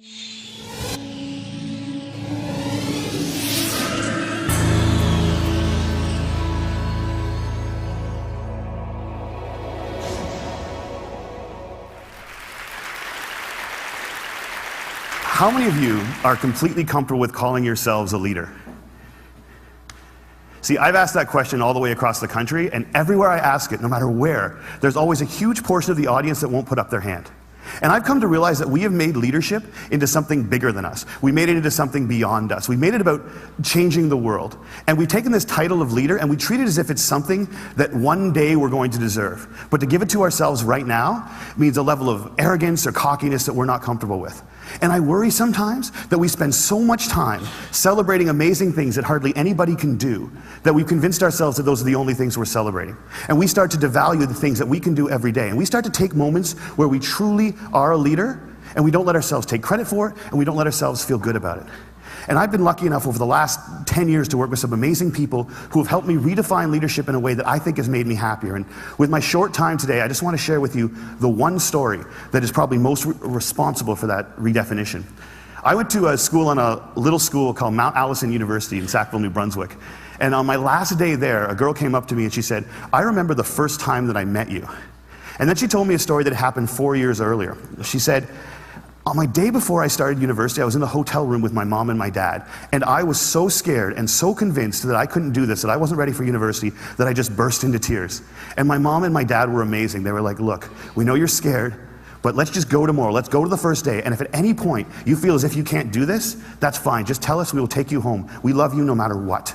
How many of you are completely comfortable with calling yourselves a leader? See, I've asked that question all the way across the country, and everywhere I ask it, no matter where, there's always a huge portion of the audience that won't put up their hand. And I've come to realize that we have made leadership into something bigger than us. We made it into something beyond us. We made it about changing the world. And we've taken this title of leader and we treat it as if it's something that one day we're going to deserve. But to give it to ourselves right now means a level of arrogance or cockiness that we're not comfortable with. And I worry sometimes that we spend so much time celebrating amazing things that hardly anybody can do that we've convinced ourselves that those are the only things we're celebrating. And we start to devalue the things that we can do every day. And we start to take moments where we truly are a leader and we don't let ourselves take credit for it and we don't let ourselves feel good about it. And I've been lucky enough over the last 10 years to work with some amazing people who have helped me redefine leadership in a way that I think has made me happier. And with my short time today, I just want to share with you the one story that is probably most responsible for that redefinition. I went to a school on a little school called Mount Allison University in Sackville, New Brunswick. And on my last day there, a girl came up to me and she said, "I remember the first time that I met you." And then she told me a story that happened 4 years earlier. She said, "On my day before I started university, I was in the hotel room with my mom and my dad, and I was so scared and so convinced that I couldn't do this, that I wasn't ready for university, that I just burst into tears. And my mom and my dad were amazing. They were like, 'Look, we know you're scared, but let's just go tomorrow. Let's go to the first day, and if at any point you feel as if you can't do this, that's fine. Just tell us, we will take you home. We love you no matter what.'"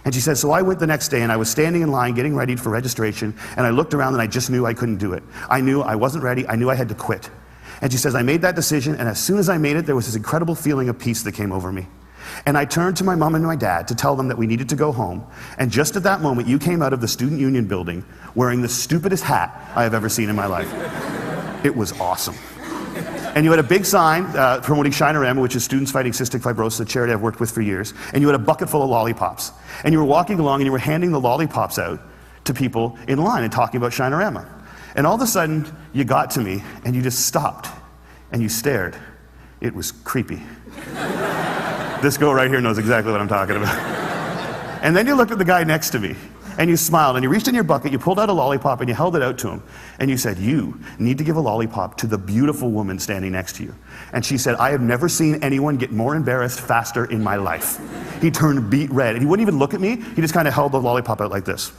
And she said, so I went the next day and I was standing in line getting ready for registration, and I looked around and I just knew I couldn't do it. I knew I wasn't ready. I knew I had to quit. And she says, I made that decision, and as soon as I made it, there was this incredible feeling of peace that came over me. And I turned to my mom and my dad to tell them that we needed to go home, and just at that moment, you came out of the Student Union building wearing the stupidest hat I have ever seen in my life. It was awesome. And you had a big sign promoting Shinorama, which is Students Fighting Cystic Fibrosis, a charity I've worked with for years, and you had a bucket full of lollipops. And you were walking along and you were handing the lollipops out to people in line and talking about Shinorama. And all of a sudden, you got to me and you just stopped and you stared. It was creepy. This girl right here knows exactly what I'm talking about. And then you looked at the guy next to me and you smiled and you reached in your bucket, you pulled out a lollipop and you held it out to him. And you said, you need to give a lollipop to the beautiful woman standing next to you. And she said, I have never seen anyone get more embarrassed faster in my life. He turned beet red and he wouldn't even look at me. He just kind of held the lollipop out like this.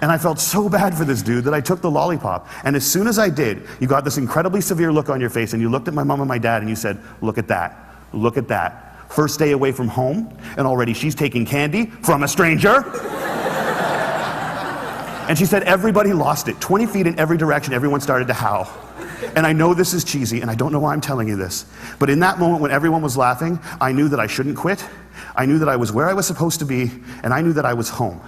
And I felt so bad for this dude that I took the lollipop. And as soon as I did, you got this incredibly severe look on your face and you looked at my mom and my dad and you said, look at that, look at that. First day away from home, and already she's taking candy from a stranger. And she said everybody lost it. 20 feet in every direction, everyone started to howl. And I know this is cheesy, and I don't know why I'm telling you this, but in that moment when everyone was laughing, I knew that I shouldn't quit. I knew that I was where I was supposed to be, and I knew that I was home.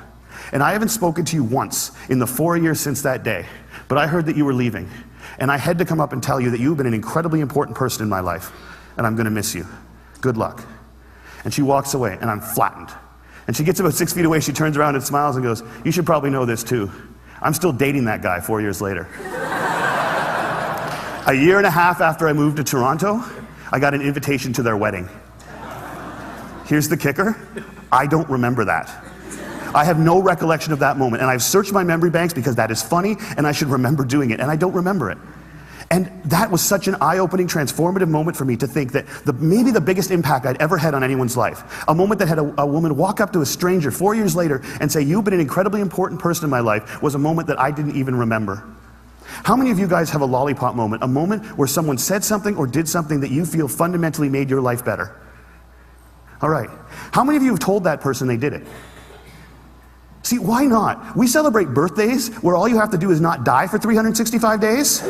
And I haven't spoken to you once in the 4 years since that day, but I heard that you were leaving. And I had to come up and tell you that you've been an incredibly important person in my life, and I'm gonna miss you. Good luck. And she walks away, and I'm flattened. And she gets about 6 feet away, she turns around and smiles and goes, you should probably know this too. I'm still dating that guy 4 years later. A year and a half after I moved to Toronto, I got an invitation to their wedding. Here's the kicker, I don't remember that. I have no recollection of that moment, and I've searched my memory banks because that is funny, and I should remember doing it, and I don't remember it. And that was such an eye-opening, transformative moment for me to think that maybe the biggest impact I'd ever had on anyone's life, a moment that had a woman walk up to a stranger 4 years later and say, you've been an incredibly important person in my life, was a moment that I didn't even remember. How many of you guys have a lollipop moment, a moment where someone said something or did something that you feel fundamentally made your life better? All right. How many of you have told that person they did it? See, why not? We celebrate birthdays where all you have to do is not die for 365 days.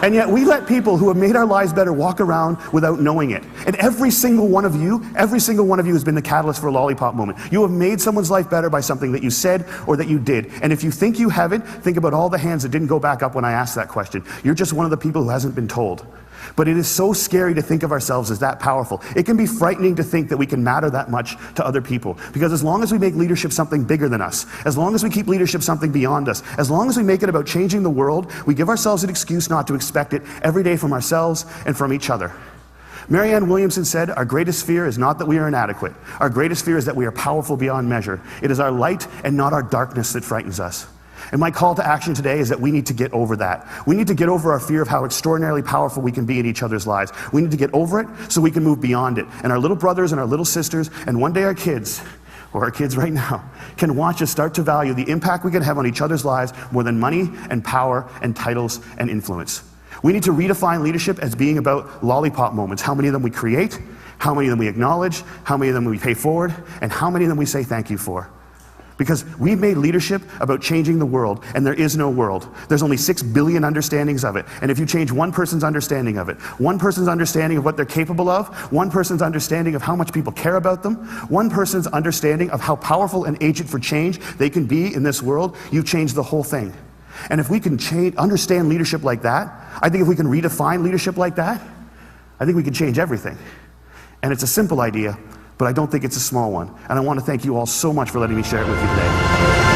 And yet we let people who have made our lives better walk around without knowing it. And every single one of you has been the catalyst for a lollipop moment. You have made someone's life better by something that you said or that you did. And if you think you haven't, think about all the hands that didn't go back up when I asked that question. You're just one of the people who hasn't been told. But it is so scary to think of ourselves as that powerful. It can be frightening to think that we can matter that much to other people. Because as long as we make leadership something bigger than us, as long as we keep leadership something beyond us, as long as we make it about changing the world, we give ourselves an excuse not to expect it every day from ourselves and from each other. Marianne Williamson said, "Our greatest fear is not that we are inadequate. Our greatest fear is that we are powerful beyond measure. It is our light and not our darkness that frightens us." And my call to action today is that we need to get over that. We need to get over our fear of how extraordinarily powerful we can be in each other's lives. We need to get over it so we can move beyond it. And our little brothers and our little sisters, and one day our kids, or our kids right now, can watch us start to value the impact we can have on each other's lives more than money and power and titles and influence. We need to redefine leadership as being about lollipop moments. How many of them we create, how many of them we acknowledge, how many of them we pay forward, and how many of them we say thank you for. Because we've made leadership about changing the world, and there is no world. There's only 6 billion understandings of it. And if you change one person's understanding of it, one person's understanding of what they're capable of, one person's understanding of how much people care about them, one person's understanding of how powerful an agent for change they can be in this world, you've changed the whole thing. And if we can understand leadership like that, I think if we can redefine leadership like that, I think we can change everything. And it's a simple idea, but I don't think it's a small one. And I want to thank you all so much for letting me share it with you today.